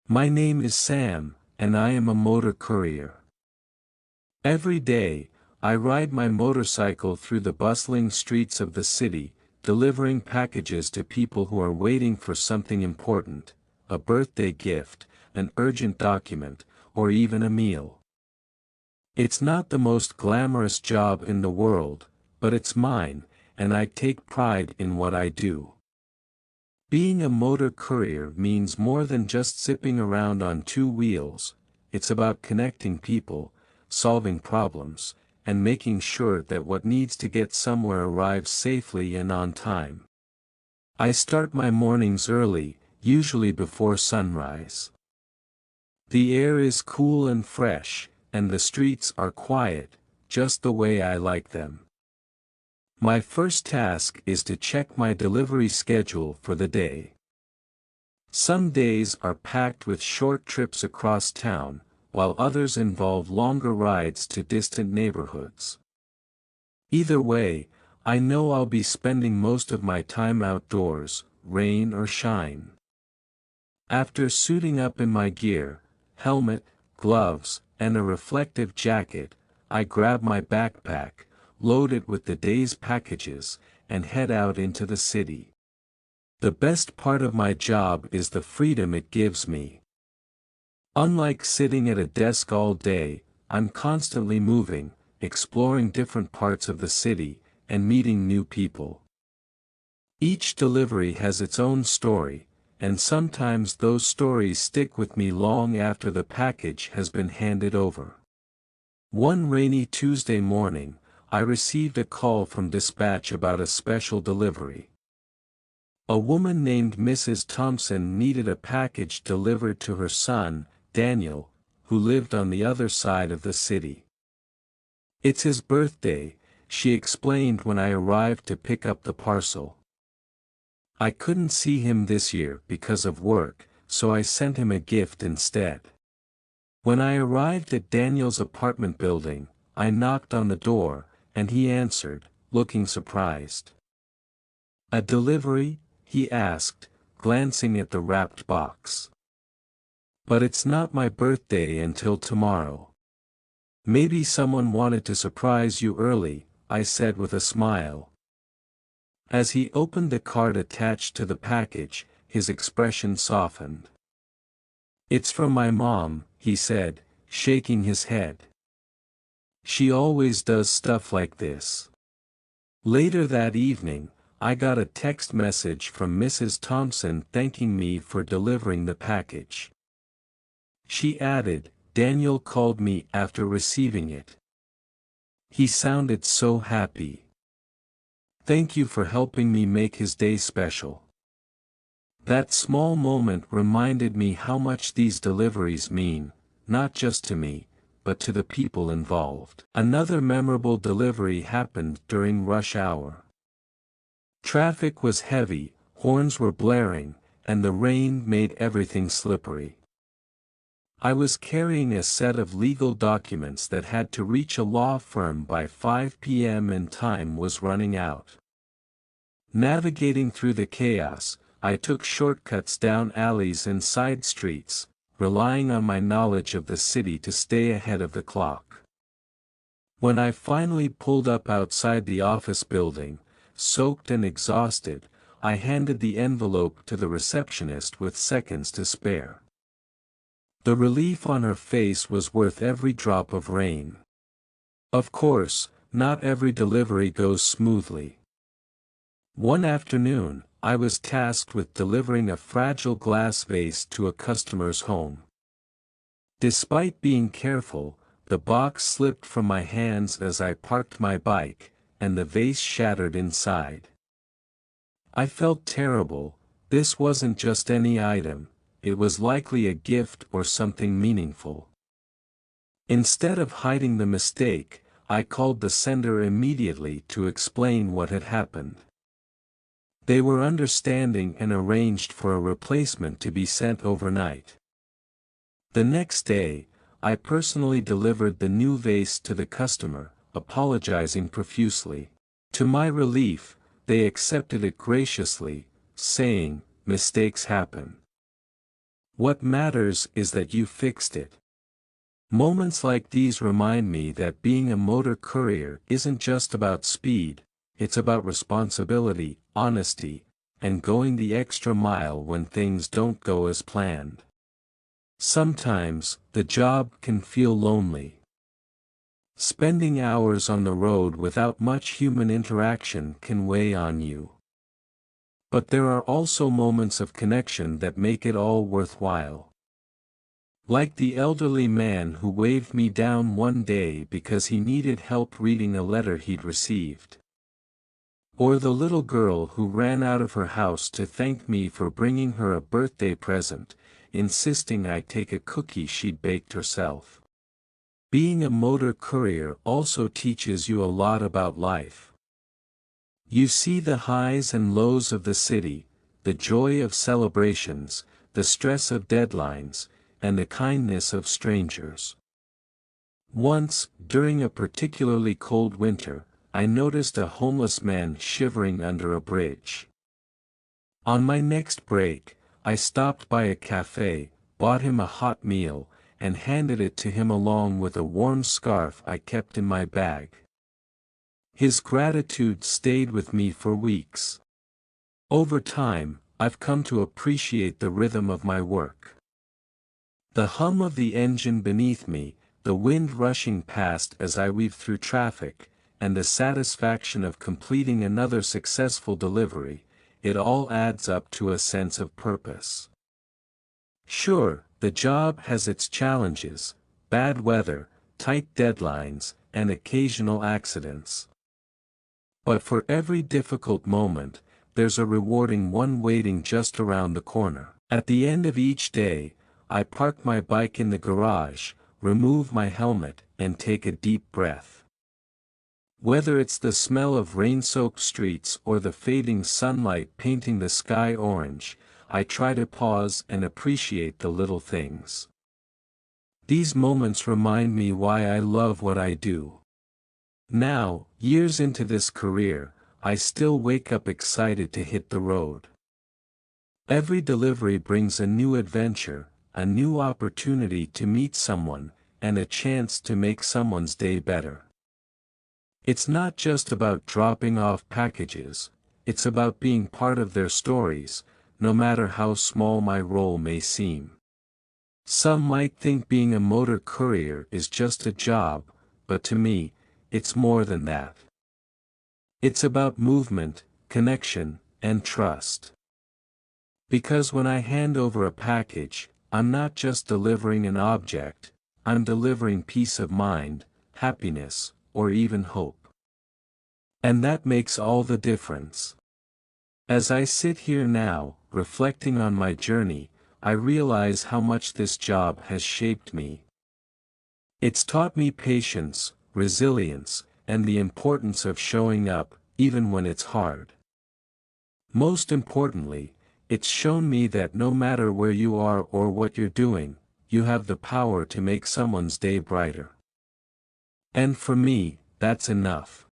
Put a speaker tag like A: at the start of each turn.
A: My name is Sam, and I am a motor courier. Every day, I ride my motorcycle through the bustling streets of the city, delivering packages to people who are waiting for something important, a birthday gift, an urgent document, or even a meal. It's not the most glamorous job in the world, but it's mine, and I take pride in what I do. Being a motor courier means more than just zipping around on two wheels. It's about connecting people, solving problems, and making sure that what needs to get somewhere arrives safely and on time. I start my mornings early, usually before sunrise. The air is cool and fresh, and the streets are quiet, just the way I like them. My first task is to check my delivery schedule for the day. Some days are packed with short trips across town, while others involve longer rides to distant neighborhoods. Either way, I know I'll be spending most of my time outdoors, rain or shine. After suiting up in my gear, helmet, gloves, and a reflective jacket, I grab my backpack, load it with the day's packages, and head out into the city. The best part of my job is the freedom it gives me. Unlike sitting at a desk all day, I'm constantly moving, exploring different parts of the city, and meeting new people. Each delivery has its own story, and sometimes those stories stick with me long after the package has been handed over. One rainy Tuesday morning, I received a call from dispatch about a special delivery. A woman named Mrs. Thompson needed a package delivered to her son, Daniel, who lived on the other side of the city. "It's his birthday," she explained when I arrived to pick up the parcel. "I couldn't see him this year because of work, so I sent him a gift instead." When I arrived at Daniel's apartment building, I knocked on the door, and he answered, looking surprised. "A delivery?" he asked, glancing at the wrapped box. "But it's not my birthday until tomorrow." "Maybe someone wanted to surprise you early," I said with a smile. As he opened the card attached to the package, his expression softened. "It's from my mom," he said, shaking his head. "She always does stuff like this." Later that evening, I got a text message from Mrs. Thompson thanking me for delivering the package. She added, "Daniel called me after receiving it. He sounded so happy. Thank you for helping me make his day special." That small moment reminded me how much these deliveries mean, not just to me, but to the people involved. Another memorable delivery happened during rush hour. Traffic was heavy, horns were blaring, and the rain made everything slippery. I was carrying a set of legal documents that had to reach a law firm by 5 p.m. and time was running out. Navigating through the chaos, I took shortcuts down alleys and side streets, relying on my knowledge of the city to stay ahead of the clock. When I finally pulled up outside the office building, soaked and exhausted, I handed the envelope to the receptionist with seconds to spare. The relief on her face was worth every drop of rain. Of course, not every delivery goes smoothly. One afternoon, I was tasked with delivering a fragile glass vase to a customer's home. Despite being careful, the box slipped from my hands as I parked my bike, and the vase shattered inside. I felt terrible. This wasn't just any item, it was likely a gift or something meaningful. Instead of hiding the mistake, I called the sender immediately to explain what had happened. They were understanding and arranged for a replacement to be sent overnight. The next day, I personally delivered the new vase to the customer, apologizing profusely. To my relief, they accepted it graciously, saying, "Mistakes happen." What matters is that you fixed it. Moments like these remind me that being a motor courier isn't just about speed, it's about responsibility, honesty, and going the extra mile when things don't go as planned. Sometimes, the job can feel lonely. Spending hours on the road without much human interaction can weigh on you. But there are also moments of connection that make it all worthwhile. Like the elderly man who waved me down one day because he needed help reading a letter he'd received. Or the little girl who ran out of her house to thank me for bringing her a birthday present, insisting I take a cookie she'd baked herself. Being a motor courier also teaches you a lot about life. You see the highs and lows of the city, the joy of celebrations, the stress of deadlines, and the kindness of strangers. Once, during a particularly cold winter, I noticed a homeless man shivering under a bridge. On my next break, I stopped by a cafe, bought him a hot meal, and handed it to him along with a warm scarf I kept in my bag. His gratitude stayed with me for weeks. Over time, I've come to appreciate the rhythm of my work. The hum of the engine beneath me, the wind rushing past as I weave through traffic, and the satisfaction of completing another successful delivery, it all adds up to a sense of purpose. Sure, the job has its challenges, bad weather, tight deadlines, and occasional accidents. But for every difficult moment, there's a rewarding one waiting just around the corner. At the end of each day, I park my bike in the garage, remove my helmet, and take a deep breath. Whether it's the smell of rain-soaked streets or the fading sunlight painting the sky orange, I try to pause and appreciate the little things. These moments remind me why I love what I do. Now, years into this career, I still wake up excited to hit the road. Every delivery brings a new adventure, a new opportunity to meet someone, and a chance to make someone's day better. It's not just about dropping off packages, it's about being part of their stories, no matter how small my role may seem. Some might think being a motor courier is just a job, but to me, it's more than that. It's about movement, connection, and trust. Because when I hand over a package, I'm not just delivering an object, I'm delivering peace of mind, happiness, or even hope. And that makes all the difference. As I sit here now, reflecting on my journey, I realize how much this job has shaped me. It's taught me patience, resilience, and the importance of showing up, even when it's hard. Most importantly, it's shown me that no matter where you are or what you're doing, you have the power to make someone's day brighter. And for me, that's enough.